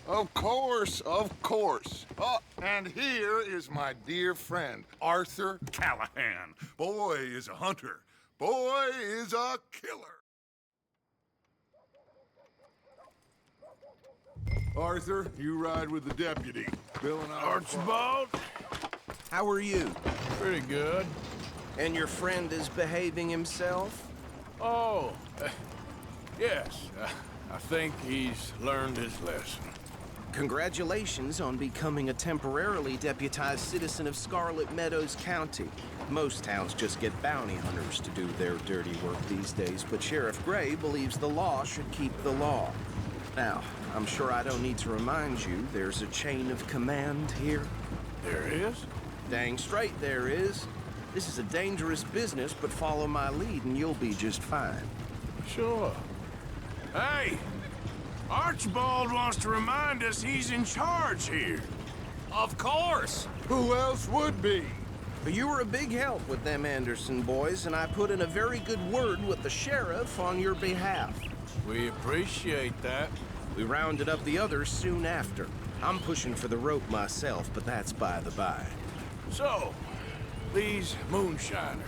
Of course, of course. Oh, and here is my dear friend, Arthur Callahan. Boy is a hunter. Boy is a killer. Arthur, you ride with the deputy. Bill and I... Archibald? How are you? Pretty good. And your friend is behaving himself? Oh, yes. I think he's learned his lesson. Congratulations on becoming a temporarily deputized citizen of Scarlet Meadows County. Most towns just get bounty hunters to do their dirty work these days, but Sheriff Gray believes the law should keep the law. Now, I'm sure I don't need to remind you there's a chain of command here. There is? Dang straight there is. This is a dangerous business, but follow my lead and you'll be just fine. Sure. Hey! Archibald wants to remind us he's in charge here. Of course! Who else would be? But you were a big help with them Anderson boys, and I put in a very good word with the sheriff on your behalf. We appreciate that. We rounded up the others soon after. I'm pushing for the rope myself, but that's by the by. So, these moonshiners.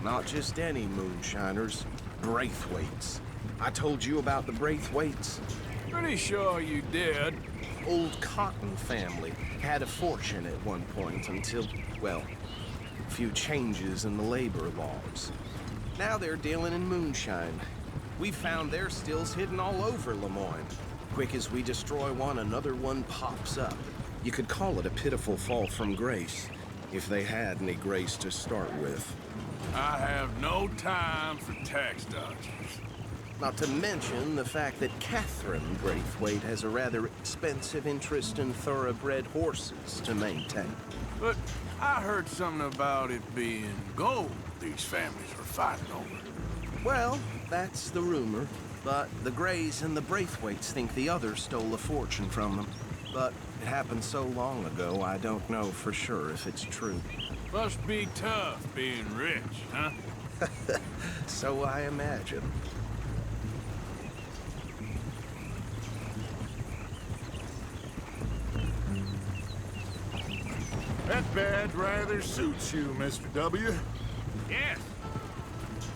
Not just any moonshiners, Braithwaites. I told you about the Braithwaites. Pretty sure you did. Old Cotton family had a fortune at one point until, well, a few changes in the labor laws. Now they're dealing in moonshine. We found their stills hidden all over Lemoyne. Quick as we destroy one, another one pops up. You could call it a pitiful fall from grace, if they had any grace to start with. I have no time for tax dodgers. Not to mention the fact that Catherine Braithwaite has a rather expensive interest in thoroughbred horses to maintain. But I heard something about it being gold these families were fighting over. Well, that's the rumor. But the Grays and the Braithwaites think the others stole a fortune from them. But it happened so long ago, I don't know for sure if it's true. Must be tough being rich, huh? So I imagine. That badge rather suits you, Mr. W. Yes.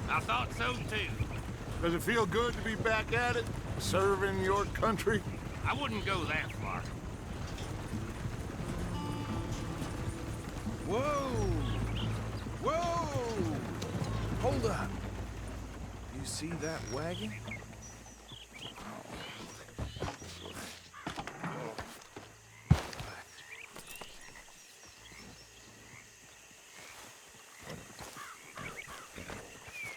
I thought so too. Does it feel good to be back at it, serving your country? I wouldn't go that far. Whoa! Whoa! Hold up. You see that wagon?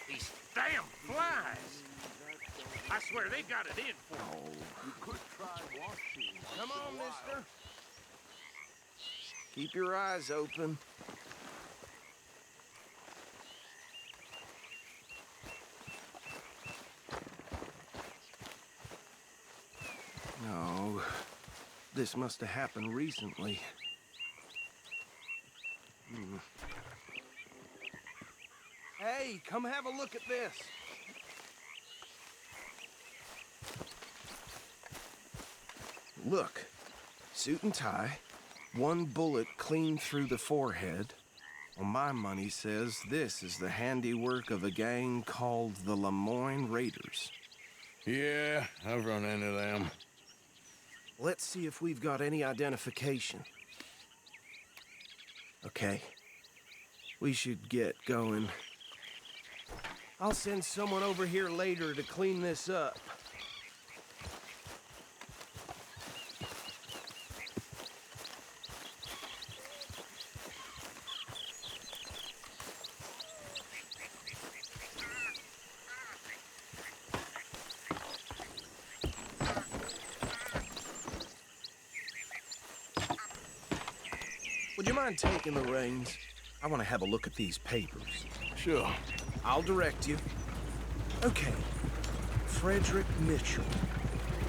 These damn flies! I swear they got it in for me. You could try washing. Come on, mister. Keep your eyes open. No, this must have happened recently. Hey, come have a look at this. Look, suit and tie, one bullet clean through the forehead. Well, my money says this is the handiwork of a gang called the Lemoyne Raiders. Yeah, I've run into them. Let's see if we've got any identification. Okay, we should get going. I'll send someone over here later to clean this up. Would you mind taking the reins? I want to have a look at these papers. Sure. I'll direct you. Okay. Frederick Mitchell,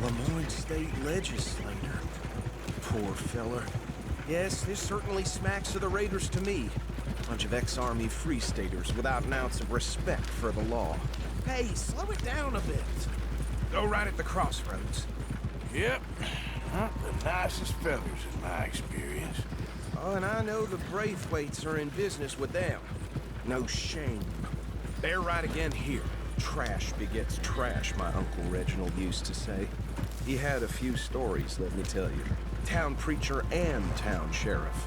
Lemoyne State Legislator. Poor feller. Yes, this certainly smacks of the Raiders to me. Bunch of ex-Army Free Staters without an ounce of respect for the law. Hey, slow it down a bit. Go right at the crossroads. Yep. Not the nicest fellas in my experience. Oh, and I know the Braithwaites are in business with them. No shame. They're right again here. Trash begets trash, my Uncle Reginald used to say. He had a few stories, let me tell you. Town preacher and town sheriff.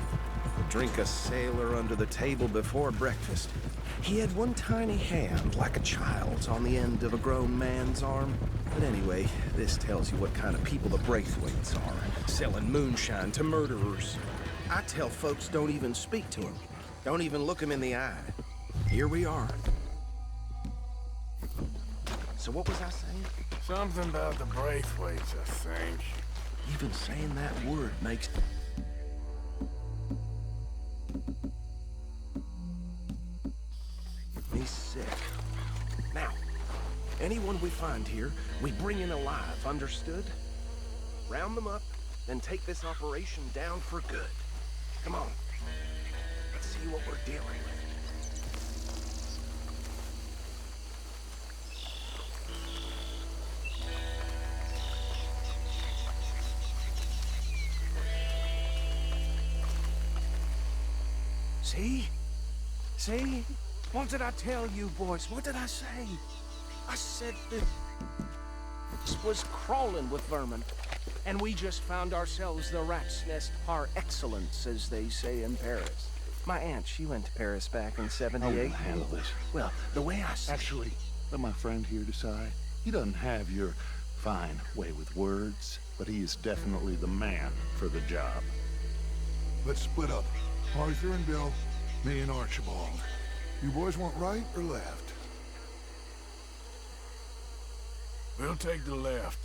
Would drink a sailor under the table before breakfast. He had one tiny hand, like a child's, on the end of a grown man's arm. But anyway, this tells you what kind of people the Braithwaites are. Selling moonshine to murderers. I tell folks don't even speak to them. Don't even look them in the eye. Here we are. So what was I saying? Something about the Braithwaites, I think. Even saying that word makes me sick. Now, anyone we find here, we bring in alive, understood? Round them up, then take this operation down for good. Come on. Let's see what we're dealing with. See? See? What did I tell you, boys? What did I say? I said this was crawling with vermin. And we just found ourselves the rat's nest par excellence, as they say in Paris. My aunt, she went to Paris back in '78. I will handle this. Well, the way I see Actually, let my friend here decide. He doesn't have your fine way with words, but he is definitely the man for the job. Let's split up. Arthur and Bill, me and Archibald. You boys want right or left? We'll take the left.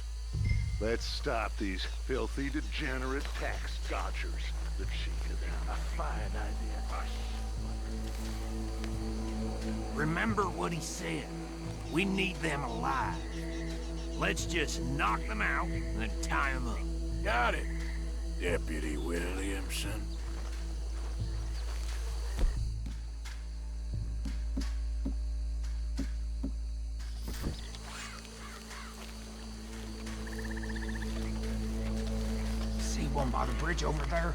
Let's stop these filthy, degenerate tax dodgers. The cheek of them. A fine idea. Remember what he said. We need them alive. Let's just knock them out and then tie them up. Got it, Deputy Williamson. See one by the bridge over there?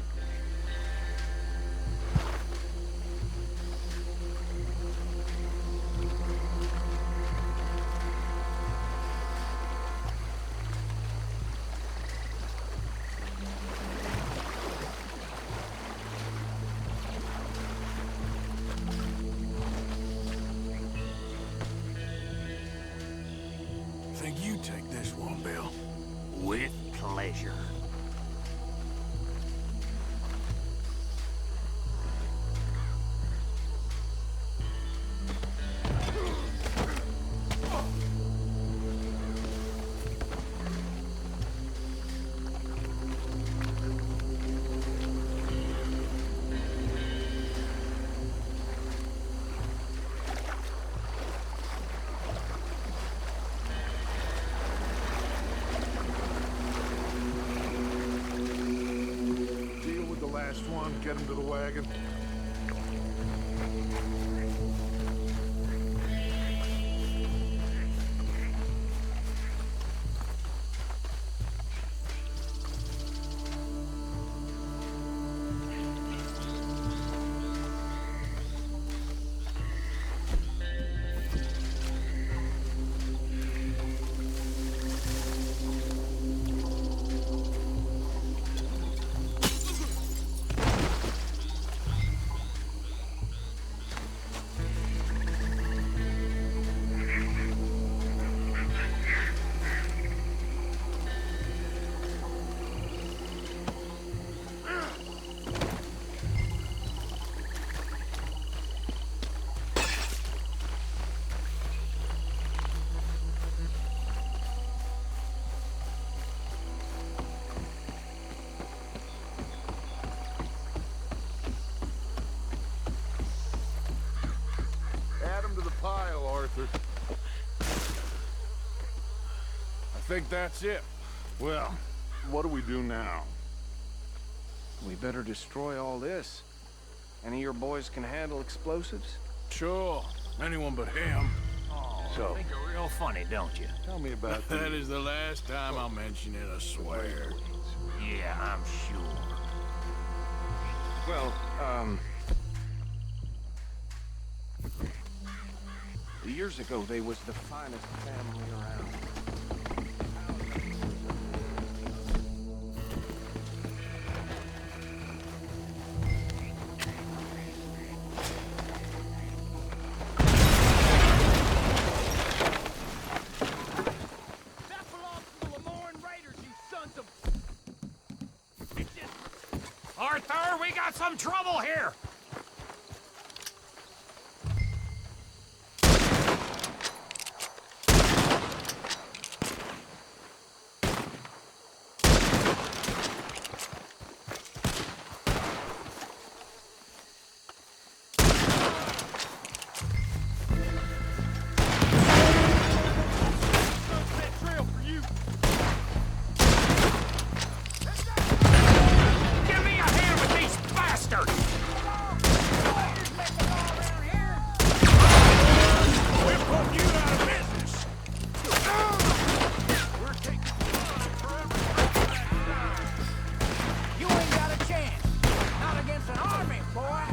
Think you take this one, Bill. With pleasure. Deal with the last one, get him to the wagon. Add him to the pile, Arthur. I think that's it. Well, what do we do now? we better destroy all this. Any of your boys can handle explosives? Sure. Anyone but him. Oh, So, think a real little funny, don't you? Tell me about That is the last time I'll mention it, I swear. Yeah, I'm sure. Well, years ago, they was the finest family around. That belongs to the Lemoyne Raiders, you sons of... Arthur, we got some trouble here! Give me a hand with these bastards! We're putting you out of business! We're taking blood for every You ain't got a chance. Not against an army, boy.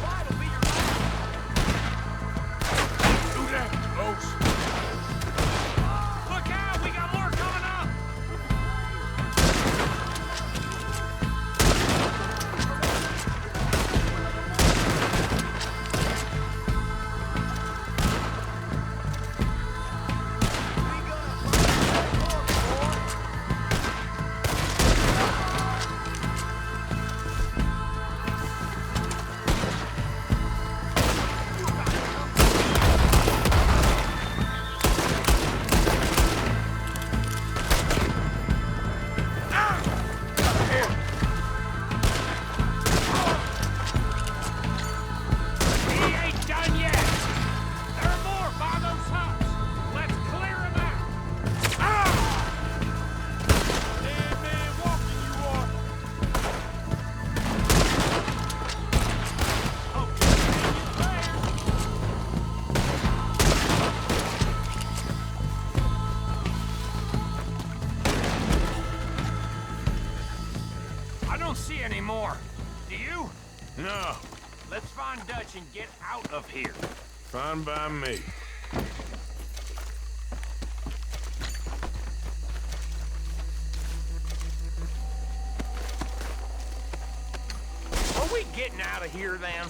Fight'll be your last. Do that, close. Look out! We got more coming up! He ain't done yet! There are more by those huts! Let's clear them out! Ah! Dead man walking, you are! Oh, I don't see any more. Do you? No, Let's find Dutch and get out of here. fine by me. Are we getting out of here then?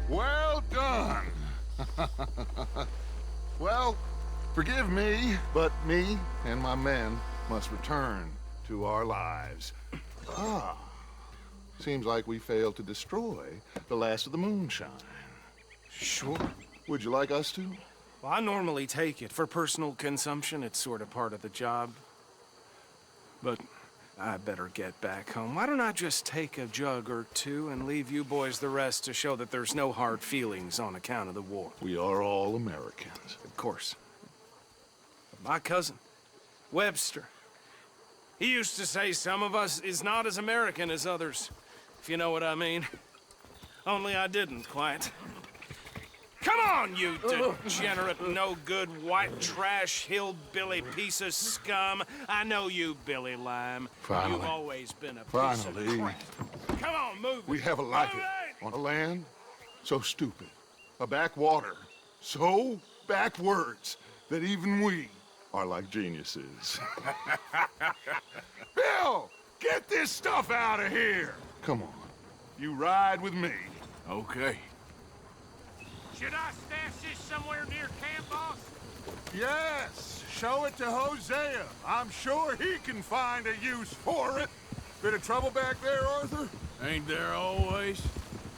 Well done. Well, forgive me, but me and my men must return to our lives. Seems like we failed to destroy the last of the moonshine. Sure. Would you like us to? Well, I normally take it. For personal consumption, it's sort of part of the job. But I better get back home. Why don't I just take a jug or two and leave you boys the rest to show that there's no hard feelings on account of the war? We are all Americans. Of course. My cousin, Webster, he used to say some of us is not as American as others, if you know what I mean. Only I didn't quite. Come on, you degenerate, no-good, white trash, hillbilly piece of scum. I know you, Billy Lime. Finally. You've always been a piece Finally. of crap. Come on, move it. We have a like Move it on a land so stupid, a backwater so backwards that even we are like geniuses. Bill, get this stuff out of here. Come on, you ride with me. Okay. Should I stash this somewhere near camp, boss? Yes, show it to Hosea. I'm sure he can find a use for it. Bit of trouble back there, Arthur? Ain't there always?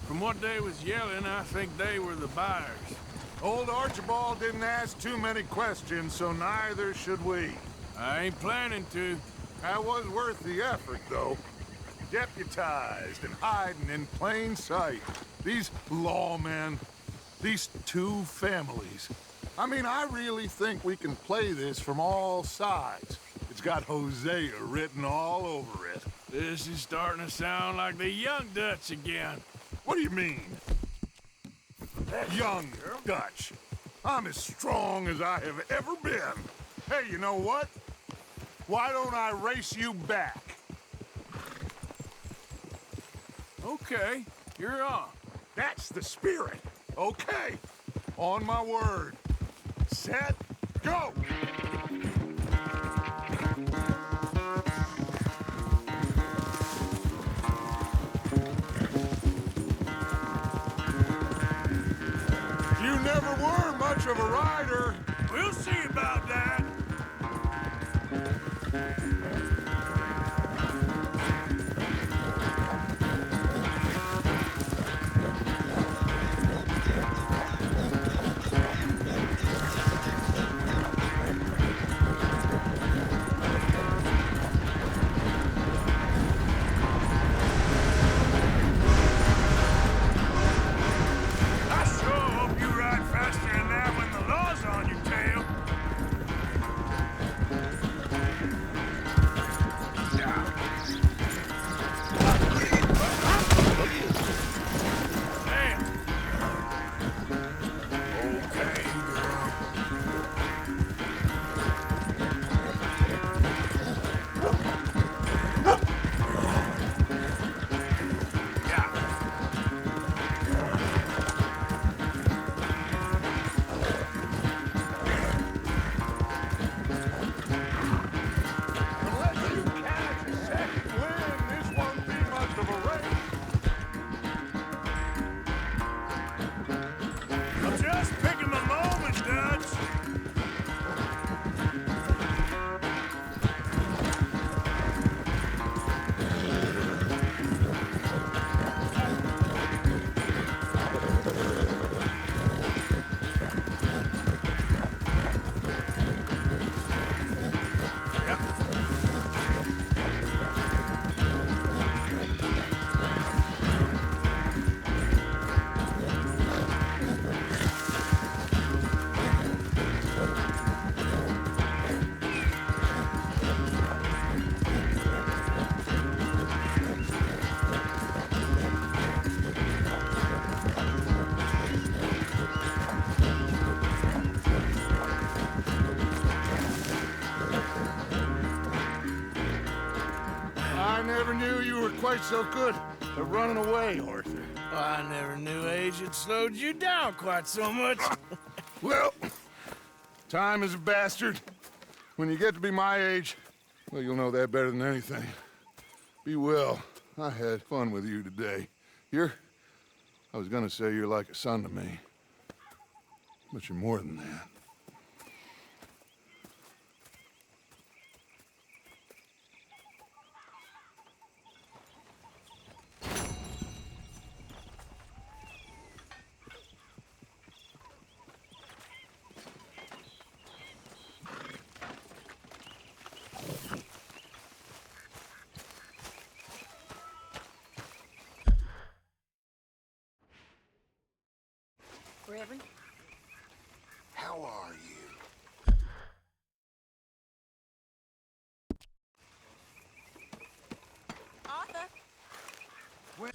From what they was yelling, I think they were the buyers. Old Archibald didn't ask too many questions, so neither should we. I ain't planning to. That was worth the effort, though. Deputized and hiding in plain sight. These lawmen, these two families. I mean, I really think we can play this from all sides. It's got Hosea written all over it. This is starting to sound like the Young Dutch again. What do you mean? Young Dutch. I'm as strong as I have ever been. Hey, you know what? Why don't I race you back? Okay, you're on. That's the spirit. Okay. On my word. Set, go! You never were much of a rider. We'll see about that. I sure hope you ride faster than that when the law's on your tail. Damn. Okay, girl. Unless you catch a second wind, this won't be much of a race. I'm just picking my moment, Dutch. I never knew you were quite so good at running away, Arthur. I never knew age had slowed you down quite so much. Well, time is a bastard. When you get to be my age, well, you'll know that better than anything. Be well. I had fun with you today. I was gonna say you're like a son to me. But you're more than that. Reverend? How are you? Arthur? When